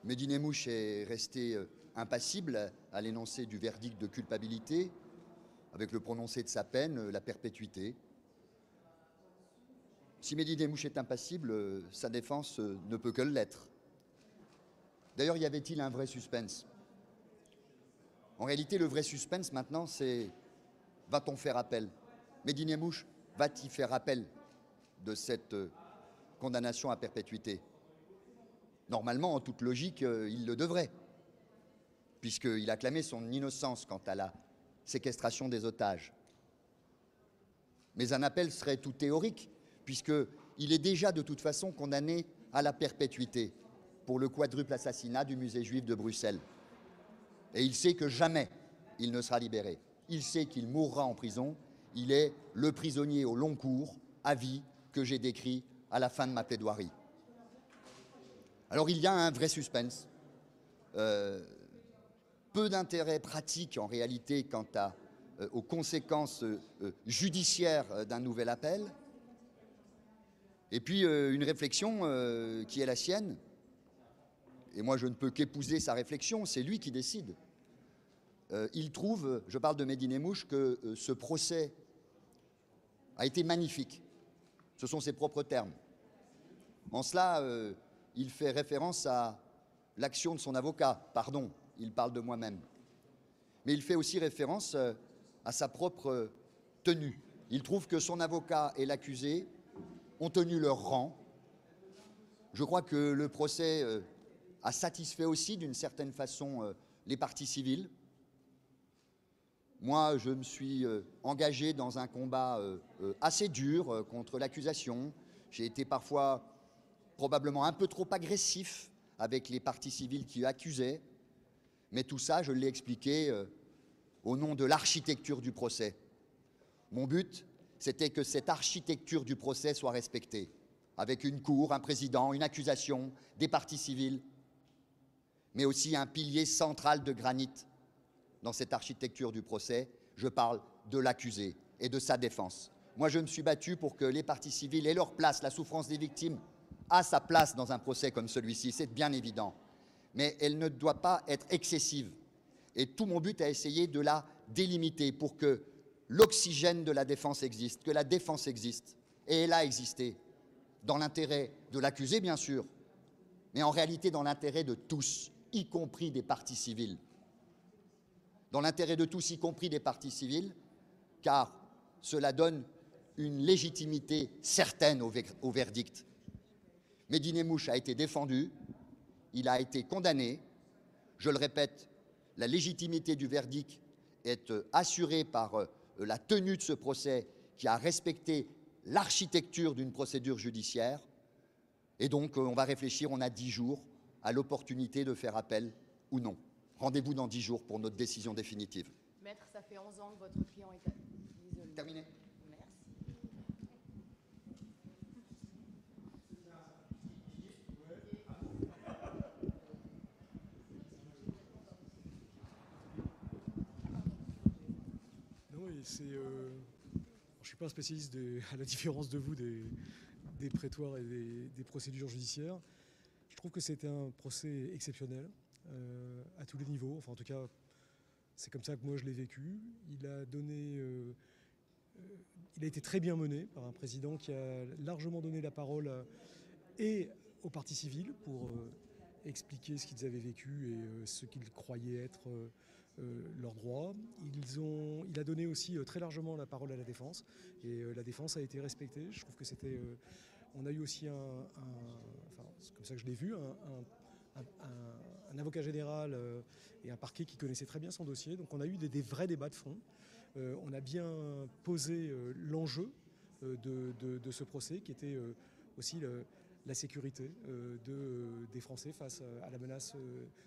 Mehdi Nemmouche est resté impassible à l'énoncé du verdict de culpabilité, avec le prononcé de sa peine, la perpétuité. Si Mehdi Nemmouche est impassible, sa défense ne peut que l'être. D'ailleurs, y avait-il un vrai suspense? En réalité, le vrai suspense maintenant, c'est va-t-on faire appel? Mehdi Nemmouche va-t-il faire appel de cette condamnation à perpétuité? Normalement, en toute logique, il le devrait, puisqu'il a clamé son innocence quant à la séquestration des otages. Mais un appel serait tout théorique, puisqu'il est déjà de toute façon condamné à la perpétuité pour le quadruple assassinat du musée juif de Bruxelles. Et il sait que jamais il ne sera libéré. Il sait qu'il mourra en prison. Il est le prisonnier au long cours, à vie, que j'ai décrit à la fin de ma plaidoirie. Alors il y a un vrai suspense, peu d'intérêt pratique en réalité quant aux conséquences judiciaires d'un nouvel appel, et puis une réflexion qui est la sienne, et moi je ne peux qu'épouser sa réflexion, c'est lui qui décide. Il trouve, je parle de Mehdi Nemmouche, que ce procès a été magnifique, ce sont ses propres termes. En cela, il fait référence à l'action de son avocat, pardon, il parle de moi-même. Mais il fait aussi référence à sa propre tenue. Il trouve que son avocat et l'accusé ont tenu leur rang. Je crois que le procès a satisfait aussi d'une certaine façon les parties civiles. Moi, je me suis engagé dans un combat assez dur contre l'accusation. J'ai été parfois probablement un peu trop agressif avec les parties civiles qui accusaient, mais tout ça, je l'ai expliqué au nom de l'architecture du procès. Mon but, c'était que cette architecture du procès soit respectée, avec une cour, un président, une accusation, des parties civiles, mais aussi un pilier central de granit dans cette architecture du procès. Je parle de l'accusé et de sa défense. Moi, je me suis battu pour que les parties civiles aient leur place, la souffrance des victimes a sa place dans un procès comme celui-ci, c'est bien évident. Mais elle ne doit pas être excessive. Et tout mon but est essayer de la délimiter pour que l'oxygène de la défense existe, que la défense existe. Et elle a existé, dans l'intérêt de l'accusé, bien sûr, mais en réalité dans l'intérêt de tous, y compris des parties civiles. Dans l'intérêt de tous, y compris des parties civiles, car cela donne une légitimité certaine au verdict. Mehdi Nemmouche a été défendu, il a été condamné. Je le répète, la légitimité du verdict est assurée par la tenue de ce procès qui a respecté l'architecture d'une procédure judiciaire. Et donc, on va réfléchir, on a 10 jours, à l'opportunité de faire appel ou non. Rendez-vous dans 10 jours pour notre décision définitive. Maître, ça fait 11 ans que votre client est isolé. Terminé. Je ne suis pas un spécialiste, à la différence de vous, des prétoires et des procédures judiciaires. Je trouve que c'était un procès exceptionnel à tous les niveaux. Enfin, en tout cas, c'est comme ça que moi je l'ai vécu. Il a été très bien mené par un président qui a largement donné la parole et aux parties civiles pour expliquer ce qu'ils avaient vécu et ce qu'ils croyaient être leurs droits. Il a donné aussi très largement la parole à la défense et la défense a été respectée. Je trouve que c'était... on a eu aussi enfin, c'est comme ça que je l'ai vu, un avocat général et un parquet qui connaissaient très bien son dossier. Donc on a eu des vrais débats de fond. On a bien posé l'enjeu de ce procès qui était aussi la sécurité des Français face à la menace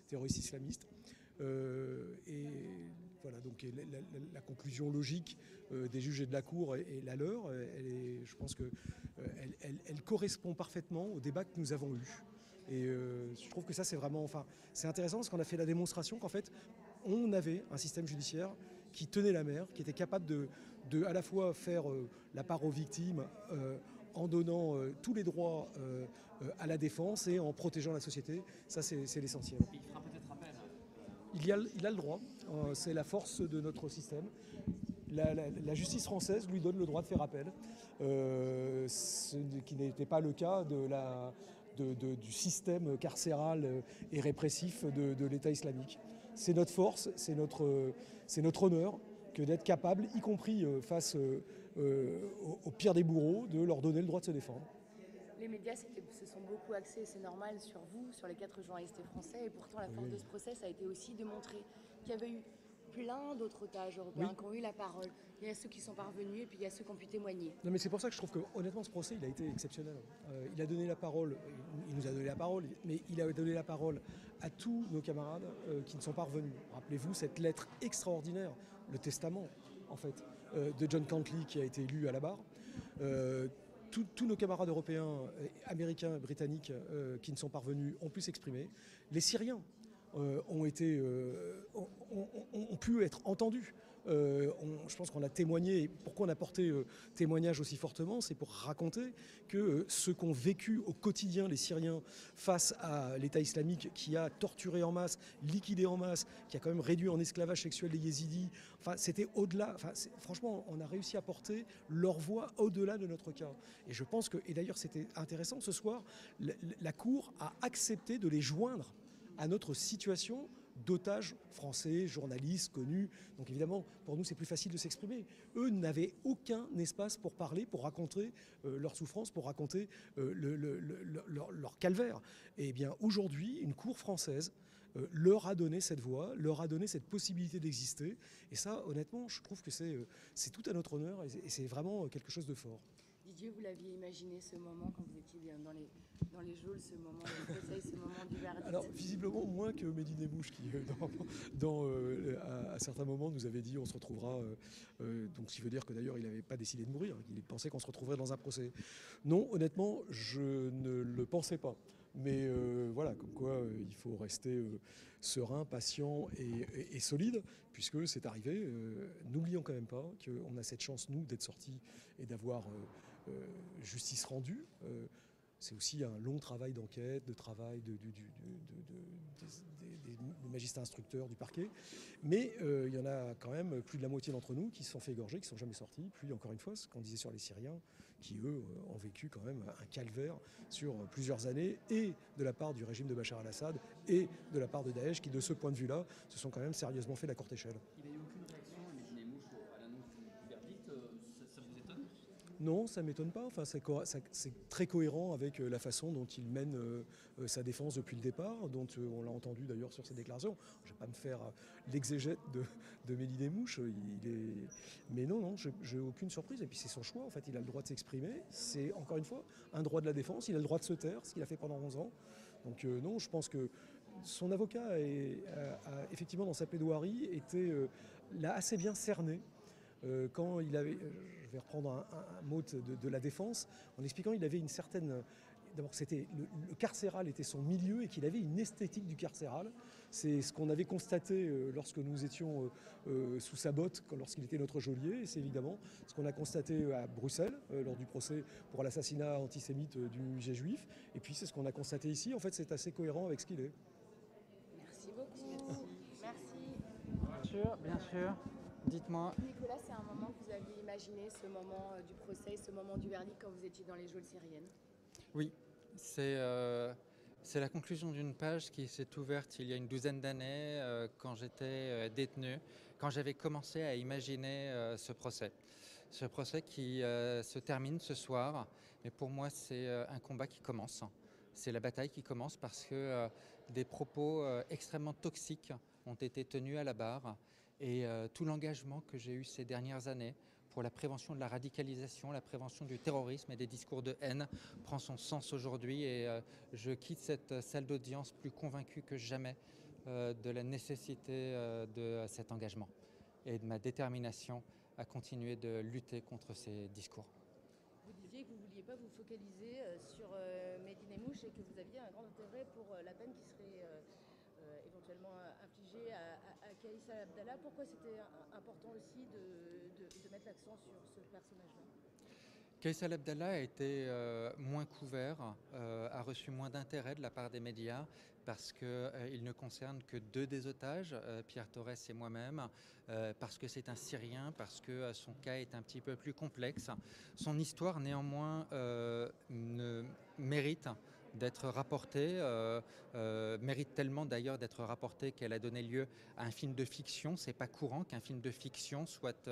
terroriste islamiste. Et voilà, donc la conclusion logique des juges et de la Cour est la leur. Je pense qu'elle correspond parfaitement au débat que nous avons eu. Et je trouve que ça, c'est vraiment... Enfin, c'est intéressant parce qu'on a fait la démonstration qu'en fait, on avait un système judiciaire qui tenait la mer, qui était capable de à la fois faire la part aux victimes en donnant tous les droits à la défense et en protégeant la société. Ça, c'est l'essentiel. Il fera peut-être appel. Il a le droit. C'est la force de notre système. La justice française lui donne le droit de faire appel, ce qui n'était pas le cas du système carcéral et répressif de l'État islamique. C'est notre force, c'est notre honneur que d'être capable, y compris face au pire des bourreaux, de leur donner le droit de se défendre. Les médias se sont beaucoup axés, c'est normal, sur vous, sur les 4 journalistes français, et pourtant la force de ce procès, ça a été aussi de montrer qu'il y avait eu plein d'autres otages européens qui ont eu la parole. Il y a ceux qui sont parvenus et puis il y a ceux qui ont pu témoigner. Non, mais c'est pour ça que je trouve que honnêtement ce procès il a été exceptionnel. Il a donné la parole, il nous a donné la parole, mais il a donné la parole à tous nos camarades qui ne sont pas revenus. Rappelez-vous cette lettre extraordinaire, le testament en fait, de John Cantlie qui a été lu à la barre. Tous nos camarades européens, américains, britanniques qui ne sont pas revenus ont pu s'exprimer. Les Syriens ont pu être entendus. Je pense qu'on a témoigné. Pourquoi on a porté témoignage aussi fortement, c'est pour raconter que ce qu'ont vécu au quotidien les Syriens face à l'État islamique qui a torturé en masse, liquidé en masse, qui a quand même réduit en esclavage sexuel les yézidis, enfin, c'était au-delà. Enfin, franchement, on a réussi à porter leur voix au-delà de notre cas. Et je pense que, et d'ailleurs c'était intéressant ce soir, la Cour a accepté de les joindre à notre situation d'otages français, journalistes, connus. Donc évidemment, pour nous, c'est plus facile de s'exprimer. Eux n'avaient aucun espace pour parler, pour raconter leur souffrance, pour raconter leur calvaire. Et bien aujourd'hui, une cour française leur a donné cette voix, leur a donné cette possibilité d'exister. Et ça, honnêtement, je trouve que c'est tout à notre honneur et c'est vraiment quelque chose de fort. Didier, vous l'aviez imaginé ce moment quand vous étiez dans les geôles, ce moment du procès, ce moment du verdict? Alors visiblement moins que Mehdi Nemmouche qui à certains moments nous avait dit on se retrouvera, donc ce qui veut dire que d'ailleurs il n'avait pas décidé de mourir, il pensait qu'on se retrouverait dans un procès. Non, honnêtement, je ne le pensais pas. Mais voilà, comme quoi il faut rester serein, patient et solide, puisque c'est arrivé. N'oublions quand même pas qu'on a cette chance, nous, d'être sortis et d'avoir justice rendue. C'est aussi un long travail d'enquête, de travail des magistrats instructeurs du parquet. Mais il y en a quand même plus de la moitié d'entre nous qui se sont fait égorger, qui ne sont jamais sortis. Puis encore une fois, ce qu'on disait sur les Syriens, qui eux ont vécu quand même un calvaire sur plusieurs années, et de la part du régime de Bachar al-Assad, et de la part de Daesh, qui de ce point de vue-là, se sont quand même sérieusement fait la courte échelle. Il n'y a eu aucune réaction, Mehdi Nemmouche, à l'annonce du verdict. Ça vous étonne? Non, ça ne m'étonne pas. Enfin, c'est très cohérent avec la façon dont il mène sa défense depuis le départ, dont on l'a entendu d'ailleurs sur ses déclarations. Je ne vais pas me faire l'exégète de Mehdi Nemmouche. Mais non, je n'ai aucune surprise. Et puis c'est son choix. En fait, il a le droit de s'exprimer. C'est encore une fois un droit de la défense. Il a le droit de se taire, ce qu'il a fait pendant 11 ans. Donc non, je pense que son avocat a effectivement dans sa plaidoirie l'a assez bien cerné. Quand il avait, je vais reprendre un mot de la défense, en expliquant qu'il avait une certaine... D'abord, le carcéral était son milieu et qu'il avait une esthétique du carcéral. C'est ce qu'on avait constaté lorsque nous étions sous sa botte, lorsqu'il était notre geôlier. Et c'est évidemment ce qu'on a constaté à Bruxelles lors du procès pour l'assassinat antisémite du musée juif. Et puis c'est ce qu'on a constaté ici. En fait, c'est assez cohérent avec ce qu'il est. Merci beaucoup. Merci. Bien sûr. Dites-moi. Nicolas, c'est un moment que vous aviez imaginé, ce moment du procès, ce moment du verdict quand vous étiez dans les geôles syriennes? Oui, c'est la conclusion d'une page qui s'est ouverte il y a une douzaine d'années quand j'étais détenu, quand j'avais commencé à imaginer ce procès. Ce procès qui se termine ce soir, mais pour moi c'est un combat qui commence. C'est la bataille qui commence parce que des propos extrêmement toxiques ont été tenus à la barre. Et tout l'engagement que j'ai eu ces dernières années pour la prévention de la radicalisation, la prévention du terrorisme et des discours de haine prend son sens aujourd'hui. Et je quitte cette salle d'audience plus convaincu que jamais de la nécessité de cet engagement et de ma détermination à continuer de lutter contre ces discours. Vous disiez que vous ne vouliez pas vous focaliser sur Mehdi Nemmouche et que vous aviez un grand intérêt pour la peine qui serait éventuellement infligée à Kaïssa Abdallah. Pourquoi c'était important aussi de mettre l'accent sur ce personnage-là? Kaysal Abdallah a été moins couvert, a reçu moins d'intérêt de la part des médias parce qu'il ne concerne que 2 des otages, Pierre Torres et moi-même, parce que c'est un Syrien, parce que son cas est un petit peu plus complexe. Son histoire néanmoins mérite d'être rapportée, mérite tellement d'ailleurs d'être rapportée qu'elle a donné lieu à un film de fiction. C'est pas courant qu'un film de fiction soit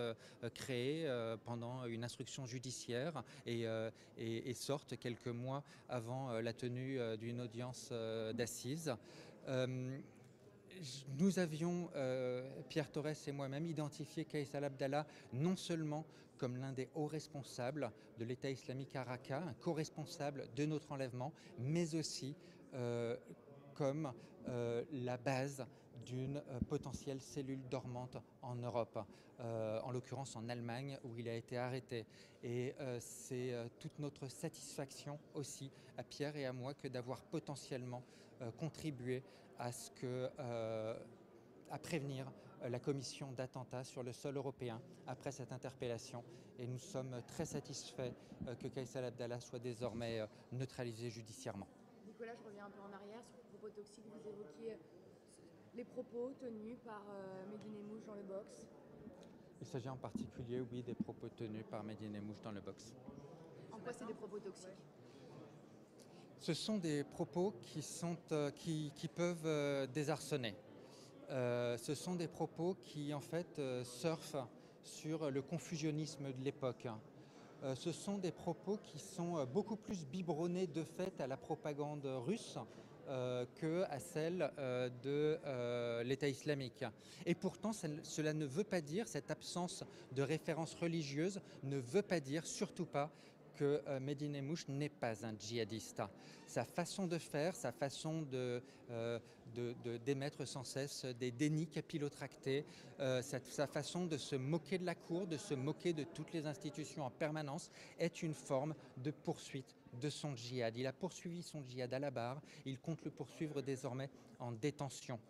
créé pendant une instruction judiciaire et sorte quelques mois avant la tenue d'une audience d'assises. Nous avions, Pierre Torres et moi-même, identifié Kaysal Abdallah non seulement comme l'un des hauts responsables de l'État islamique à Raqqa, un co-responsable de notre enlèvement, mais aussi comme la base d'une potentielle cellule dormante en Europe, en l'occurrence en Allemagne où il a été arrêté. Et c'est toute notre satisfaction aussi à Pierre et à moi que d'avoir potentiellement contribué à prévenir la commission d'attentats sur le sol européen après cette interpellation. Et nous sommes très satisfaits que Kaysal Abdallah soit désormais neutralisé judiciairement. Nicolas, je reviens un peu en arrière sur les propos toxiques. Vous évoquiez les propos tenus par Mehdi Nemmouche dans le box. Il s'agit en particulier, oui, des propos tenus par Mehdi Nemmouche dans le box. En quoi c'est des propos toxiques? Ce sont des propos qui peuvent désarçonner. Ce sont des propos qui, en fait, surfent sur le confusionnisme de l'époque. Ce sont des propos qui sont beaucoup plus biberonnés de fait à la propagande russe qu'à celle de l'État islamique. Et pourtant, cela ne veut pas dire, cette absence de référence religieuse ne veut pas dire, surtout pas, que Mehdi Nemmouche n'est pas un djihadiste. Sa façon de faire, sa façon d'émettre sans cesse des dénis capillotractés, sa façon de se moquer de la cour, de se moquer de toutes les institutions en permanence, est une forme de poursuite de son djihad. Il a poursuivi son djihad à la barre, il compte le poursuivre désormais en détention.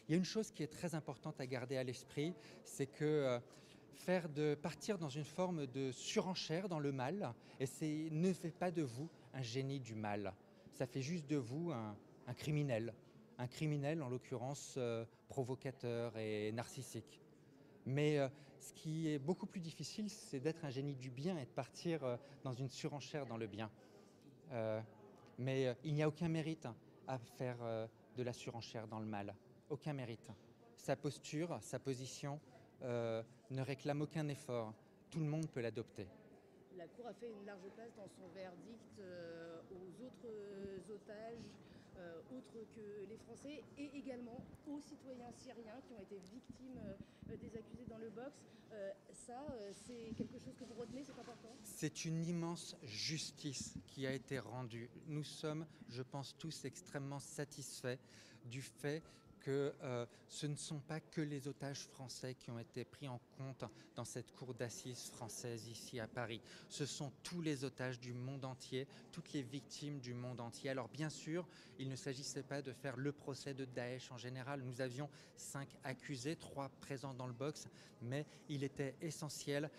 Il y a une chose qui est très importante à garder à l'esprit, c'est que partir dans une forme de surenchère dans le mal, et ne fait pas de vous un génie du mal. Ça fait juste de vous un criminel en l'occurrence provocateur et narcissique. Mais ce qui est beaucoup plus difficile, c'est d'être un génie du bien et de partir dans une surenchère dans le bien. Mais il n'y a aucun mérite à faire de la surenchère dans le mal. Aucun mérite. Sa posture, sa position ne réclame aucun effort. Tout le monde peut l'adopter. La Cour a fait une large place dans son verdict aux autres otages, autres que les Français, et également aux citoyens syriens qui ont été victimes des accusés dans le box. C'est quelque chose que vous retenez, c'est important? C'est une immense justice qui a été rendue. Nous sommes, je pense, tous extrêmement satisfaits du fait que ce ne sont pas que les otages français qui ont été pris en compte dans cette cour d'assises française ici à Paris. Ce sont tous les otages du monde entier, toutes les victimes du monde entier. Alors bien sûr, il ne s'agissait pas de faire le procès de Daesh en général. Nous avions 5 accusés, 3 présents dans le box, mais il était essentiel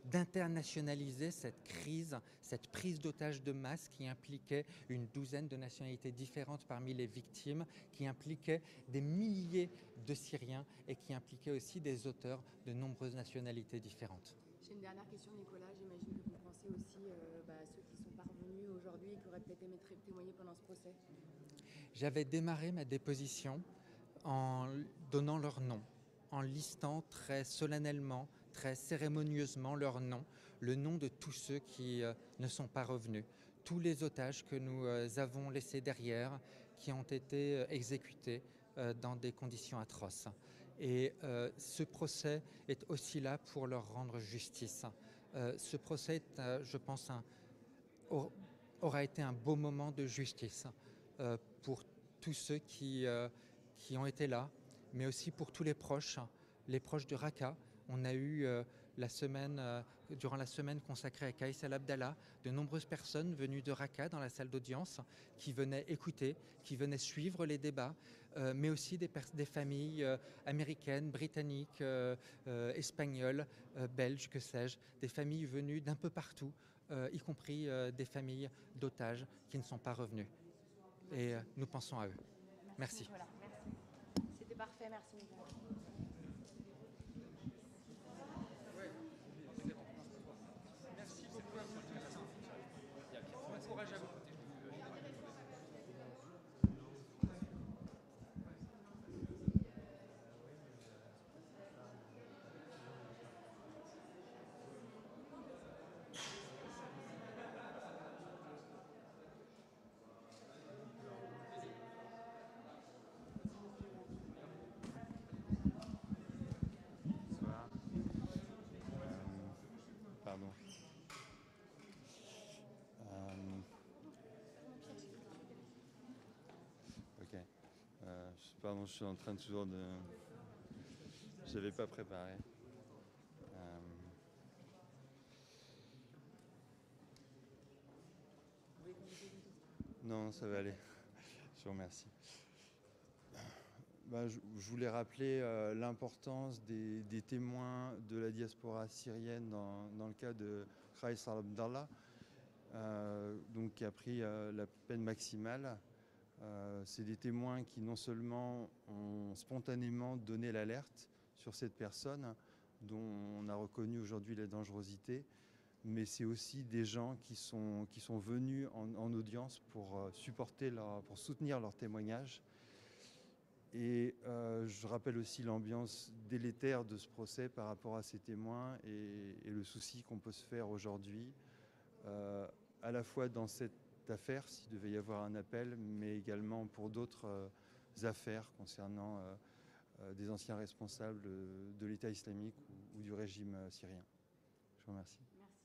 d'internationaliser cette crise, cette prise d'otages de masse qui impliquait une douzaine de nationalités différentes parmi les victimes, qui impliquait des milliers de Syriens et qui impliquait aussi des auteurs de nombreuses nationalités différentes. J'ai une dernière question, Nicolas. J'imagine que vous pensez aussi à ceux qui sont parvenus aujourd'hui et qui auraient peut-être aimé témoigner pendant ce procès. J'avais démarré ma déposition en donnant leur nom, en listant très solennellement, très cérémonieusement leur nom, le nom de tous ceux qui ne sont pas revenus, tous les otages que nous avons laissés derrière, qui ont été exécutés dans des conditions atroces. Et ce procès est aussi là pour leur rendre justice. Ce procès, je pense, aura été un beau moment de justice pour tous ceux qui ont été là, mais aussi pour tous les proches de Raqqa. On a eu durant la semaine consacrée à Kaysal Abdallah, de nombreuses personnes venues de Raqqa dans la salle d'audience qui venaient écouter, qui venaient suivre les débats, mais aussi des familles américaines, britanniques, espagnoles, belges, que sais-je, des familles venues d'un peu partout y compris des familles d'otages qui ne sont pas revenus. Et nous pensons à eux. Merci. Voilà, merci. C'était parfait, merci Nicolas. Bonsoir. Pardon. Ok. Pardon, je suis en train toujours de. Je n'avais pas préparé. Non, ça va aller. Je vous remercie. Je voulais rappeler l'importance des témoins de la diaspora syrienne dans le cas de Khaïs Abdallah, qui a pris la peine maximale. C'est des témoins qui non seulement ont spontanément donné l'alerte sur cette personne dont on a reconnu aujourd'hui la dangerosité, mais c'est aussi des gens qui sont venus en audience pour soutenir leur témoignage. Et je rappelle aussi l'ambiance délétère de ce procès par rapport à ces témoins et le souci qu'on peut se faire aujourd'hui, à la fois dans cette affaire, s'il devait y avoir un appel, mais également pour d'autres affaires concernant des anciens responsables de l'État islamique ou du régime syrien. Je vous remercie.